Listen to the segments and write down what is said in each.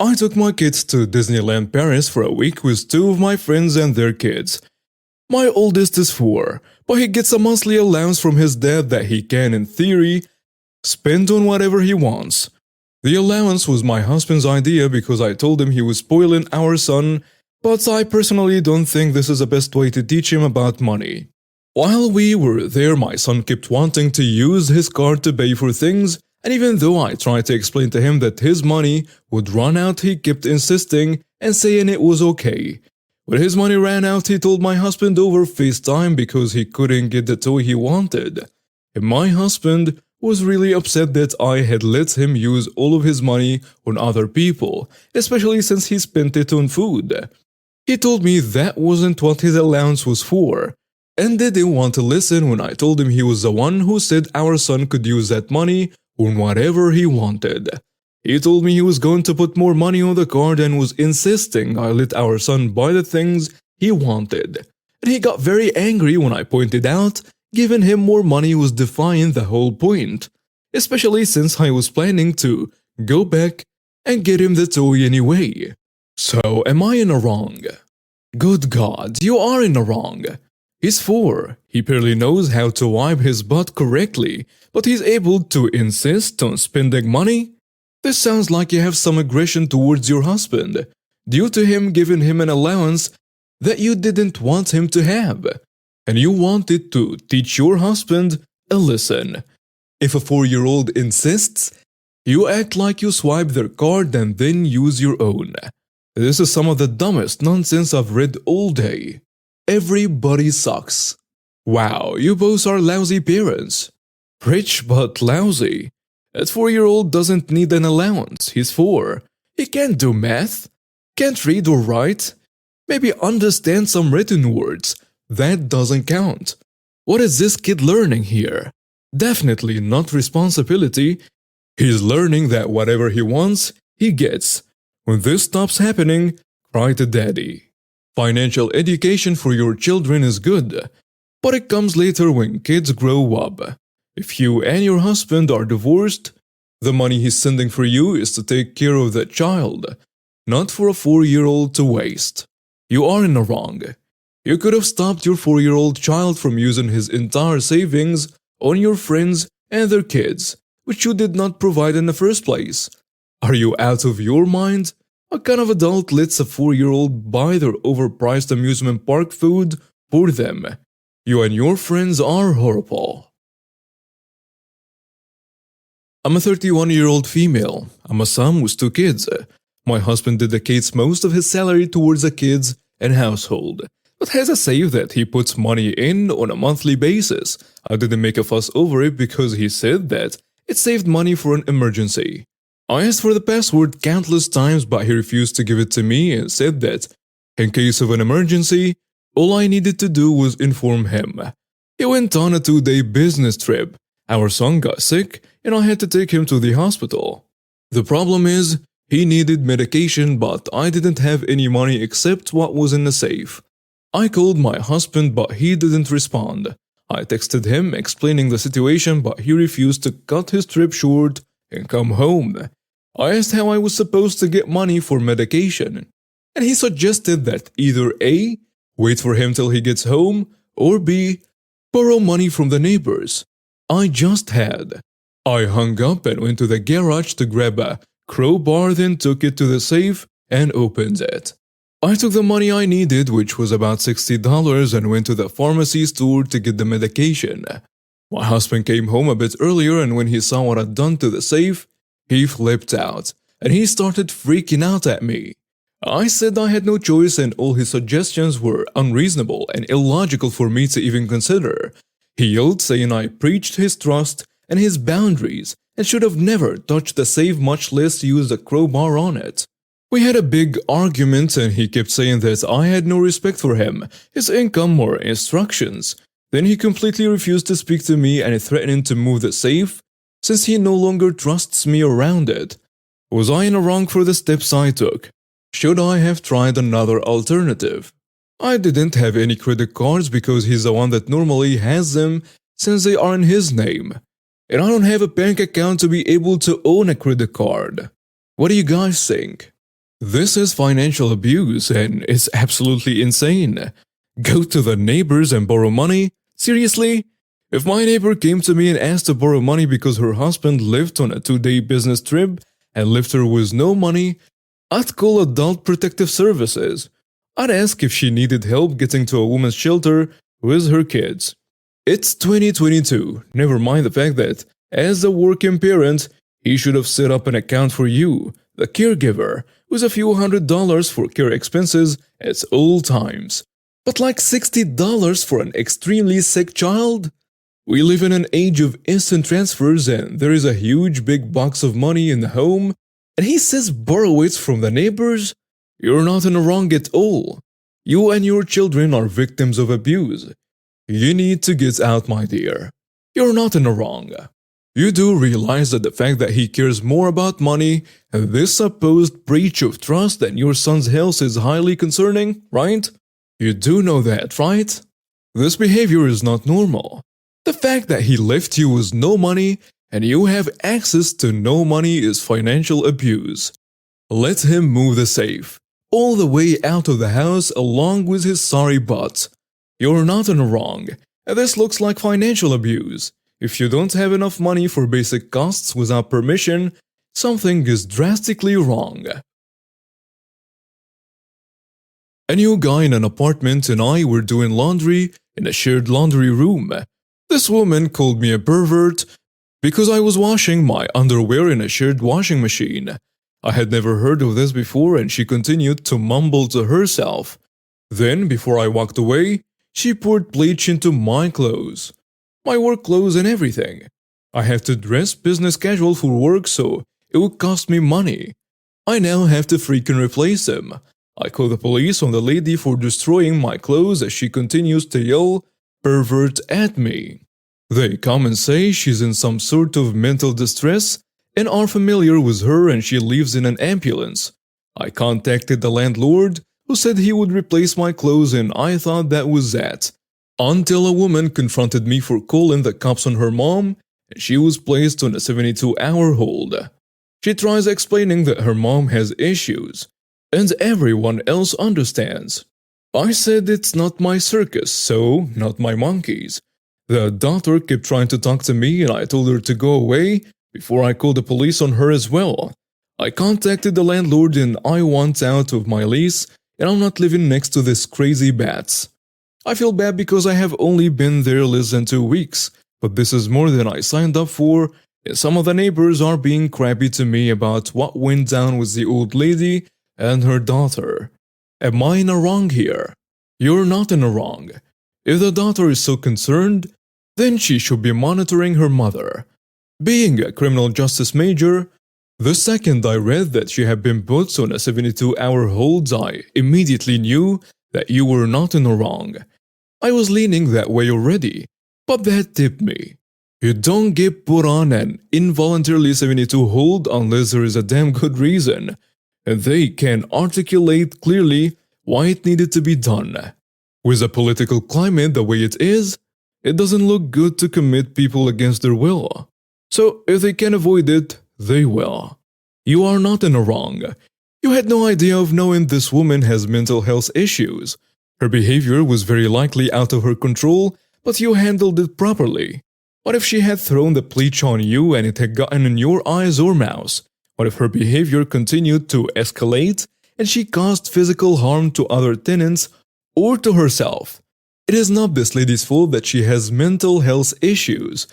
I took my kids to Disneyland Paris for a week with two of my friends and their kids. My oldest is 4, but he gets a monthly allowance from his dad that he can, in theory, spend on whatever he wants. The allowance was my husband's idea because I told him he was spoiling our son, but I personally don't think this is the best way to teach him about money. While we were there, my son kept wanting to use his card to pay for things, and even though I tried to explain to him that his money would run out, he kept insisting and saying it was okay. When his money ran out, he told my husband over FaceTime because he couldn't get the toy he wanted. And my husband was really upset that I had let him use all of his money on other people, especially since he spent it on food. He told me that wasn't what his allowance was for, and didn't want to listen when I told him he was the one who said our son could use that money on whatever he wanted. He told me he was going to put more money on the card and was insisting I let our son buy the things he wanted. And he got very angry when I pointed out giving him more money was defying the whole point, especially since I was planning to go back and get him the toy anyway. So am I in the wrong? Good God, you are in the wrong. He's 4, he barely knows how to wipe his butt correctly, but he's able to insist on spending money? This sounds like you have some aggression towards your husband, due to him giving him an allowance that you didn't want him to have. And you wanted to teach your husband a lesson. If a 4-year-old insists, you act like you swipe their card and then use your own. This is some of the dumbest nonsense I've read all day. Everybody sucks. Wow, you both are lousy parents. Rich but lousy. That 4-year-old doesn't need an allowance, he's 4. He can't do math, can't read or write, maybe understand some written words. That doesn't count. What is this kid learning here? Definitely not responsibility. He's learning that whatever he wants, he gets. When this stops happening, cry to daddy. Financial education for your children is good, but it comes later when kids grow up. If you and your husband are divorced, the money he's sending for you is to take care of that child, not for a 4-year-old to waste. You are in the wrong. You could have stopped your 4-year-old child from using his entire savings on your friends and their kids, which you did not provide in the first place. Are you out of your mind? What kind of adult lets a 4-year-old buy their overpriced amusement park food for them? You and your friends are horrible. I'm a 31-year-old female. I'm a son with 2 kids. My husband dedicates most of his salary towards the kids and household, but has a save that he puts money in on a monthly basis. I didn't make a fuss over it because he said that it saved money for an emergency. I asked for the password countless times, but he refused to give it to me and said that, in case of an emergency, all I needed to do was inform him. He went on a 2-day business trip. Our son got sick, and I had to take him to the hospital. The problem is, he needed medication, but I didn't have any money except what was in the safe. I called my husband, but he didn't respond. I texted him explaining the situation, but he refused to cut his trip short and come home. I asked how I was supposed to get money for medication, and he suggested that either A, wait for him till he gets home, or B, borrow money from the neighbors. I just had. I hung up and went to the garage to grab a crowbar, then took it to the safe and opened it. I took the money I needed, which was about $60, and went to the pharmacy store to get the medication. My husband came home a bit earlier, and when he saw what I'd done to the safe, he flipped out, and he started freaking out at me. I said I had no choice and all his suggestions were unreasonable and illogical for me to even consider. He yelled, saying I preached his trust and his boundaries and should have never touched the safe, much less used a crowbar on it. We had a big argument and he kept saying that I had no respect for him, his income or instructions. Then he completely refused to speak to me and threatened to move the safe since he no longer trusts me around it. Was I in the wrong for the steps I took? Should I have tried another alternative? I didn't have any credit cards because he's the one that normally has them since they are in his name. And I don't have a bank account to be able to own a credit card. What do you guys think? This is financial abuse and it's absolutely insane. Go to the neighbors and borrow money? Seriously? If my neighbor came to me and asked to borrow money because her husband left on a 2-day business trip and left her with no money, I'd call Adult Protective Services. I'd ask if she needed help getting to a woman's shelter with her kids. It's 2022, never mind the fact that, as a working parent, he should have set up an account for you, the caregiver, with a few $100s for care expenses at all times. But like $60 for an extremely sick child? We live in an age of instant transfers and there is a huge big box of money in the home, and he says borrow it from the neighbors? You're not in the wrong at all. You and your children are victims of abuse. You need to get out, my dear. You're not in the wrong. You do realize that the fact that he cares more about money and this supposed breach of trust than your son's health is highly concerning, right? You do know that, right? This behavior is not normal. The fact that he left you with no money and you have access to no money is financial abuse. Let him move the safe, all the way out of the house along with his sorry butt. You're not in the wrong, and this looks like financial abuse. If you don't have enough money for basic costs without permission, something is drastically wrong. A new guy in an apartment and I were doing laundry in a shared laundry room. This woman called me a pervert because I was washing my underwear in a shared washing machine. I had never heard of this before and she continued to mumble to herself. Then, before I walked away, she poured bleach into my clothes. My work clothes and everything. I have to dress business casual for work, so it would cost me money. I now have to freaking replace them. I call the police on the lady for destroying my clothes as she continues to yell pervert at me. They come and say she's in some sort of mental distress and are familiar with her and she lives in an ambulance. I contacted the landlord who said he would replace my clothes and I thought that was that. Until a woman confronted me for calling the cops on her mom and she was placed on a 72-hour hold. She tries explaining that her mom has issues and everyone else understands. I said it's not my circus, so not my monkeys. The daughter kept trying to talk to me and I told her to go away before I called the police on her as well. I contacted the landlord and I want out of my lease and I'm not living next to this crazy bats. I feel bad because I have only been there less than 2 weeks, but this is more than I signed up for and some of the neighbors are being crabby to me about what went down with the old lady and her daughter. Am I in the wrong here? You're not in the wrong. If the daughter is so concerned, then she should be monitoring her mother. Being a criminal justice major, the second I read that she had been put on a 72-hour hold, I immediately knew that you were not in the wrong. I was leaning that way already, but that tipped me. You don't get put on an involuntarily 72 hold unless there is a damn good reason, and they can articulate clearly why it needed to be done. With the political climate the way it is, it doesn't look good to commit people against their will. So if they can avoid it, they will. You are not in the wrong. You had no idea of knowing this woman has mental health issues. Her behavior was very likely out of her control, but you handled it properly. What if she had thrown the bleach on you and it had gotten in your eyes or mouth? What if her behavior continued to escalate and she caused physical harm to other tenants or to herself? It is not this lady's fault that she has mental health issues,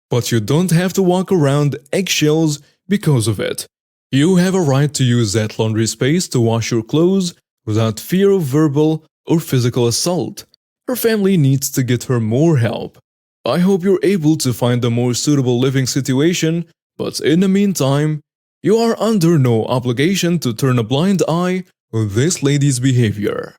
but you don't have to walk around eggshells because of it. You have a right to use that laundry space to wash your clothes without fear of verbal or physical assault. Her family needs to get her more help. I hope you're able to find a more suitable living situation, but in the meantime, you are under no obligation to turn a blind eye on this lady's behavior.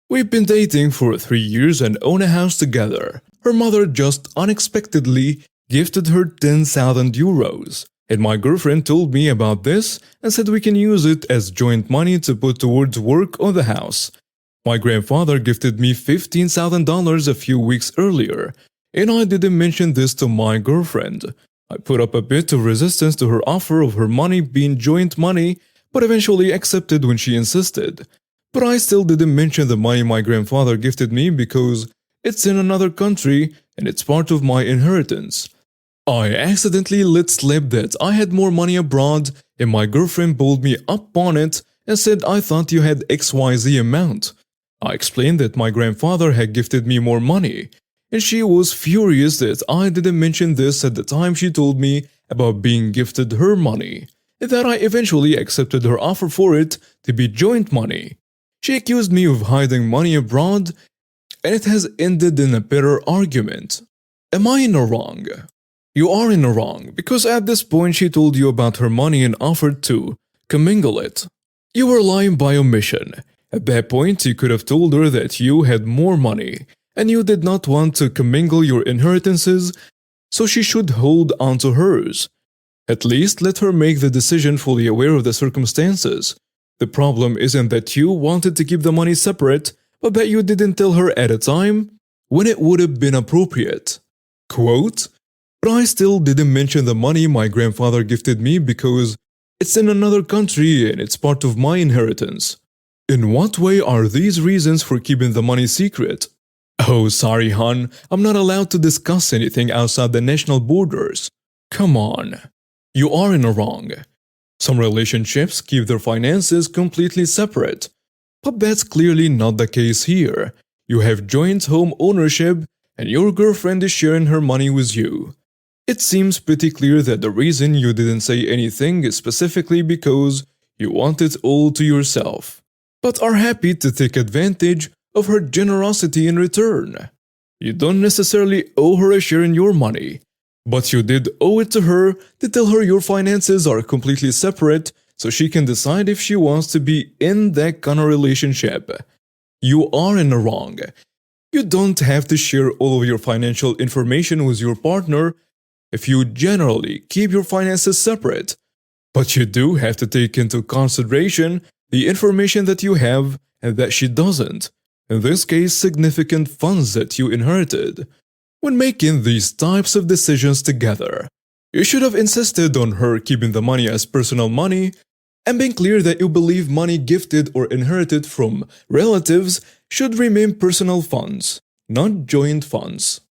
We've been dating for 3 years and own a house together. Her mother just unexpectedly gifted her 10,000 euros. And my girlfriend told me about this and said we can use it as joint money to put towards work on the house. My grandfather gifted me $15,000 a few weeks earlier, and I didn't mention this to my girlfriend. I put up a bit of resistance to her offer of her money being joint money, but eventually accepted when she insisted. But I still didn't mention the money my grandfather gifted me because it's in another country and it's part of my inheritance. I accidentally let slip that I had more money abroad, and my girlfriend pulled me up on it and said I thought you had XYZ amount. I explained that my grandfather had gifted me more money, and she was furious that I didn't mention this at the time she told me about being gifted her money, and that I eventually accepted her offer for it to be joint money. She accused me of hiding money abroad, and it has ended in a bitter argument. Am I in the wrong? You are in the wrong, because at this point she told you about her money and offered to commingle it. You were lying by omission. At that point, you could have told her that you had more money, and you did not want to commingle your inheritances, so she should hold on to hers. At least let her make the decision fully aware of the circumstances. The problem isn't that you wanted to keep the money separate, but that you didn't tell her at a time when it would have been appropriate. Quote, "But I still didn't mention the money my grandfather gifted me because it's in another country and it's part of my inheritance." In what way are these reasons for keeping the money secret? Oh, sorry, hon, I'm not allowed to discuss anything outside the national borders. Come on. You are in the wrong. Some relationships keep their finances completely separate, but that's clearly not the case here. You have joint home ownership, and your girlfriend is sharing her money with you. It seems pretty clear that the reason you didn't say anything is specifically because you want it all to yourself, but are happy to take advantage of her generosity in return. You don't necessarily owe her a share in your money, but you did owe it to her to tell her your finances are completely separate so she can decide if she wants to be in that kind of relationship. You are in the wrong. You don't have to share all of your financial information with your partner if you generally keep your finances separate, but you do have to take into consideration the information that you have and that she doesn't, in this case significant funds that you inherited. When making these types of decisions together, you should have insisted on her keeping the money as personal money and been clear that you believe money gifted or inherited from relatives should remain personal funds, not joint funds.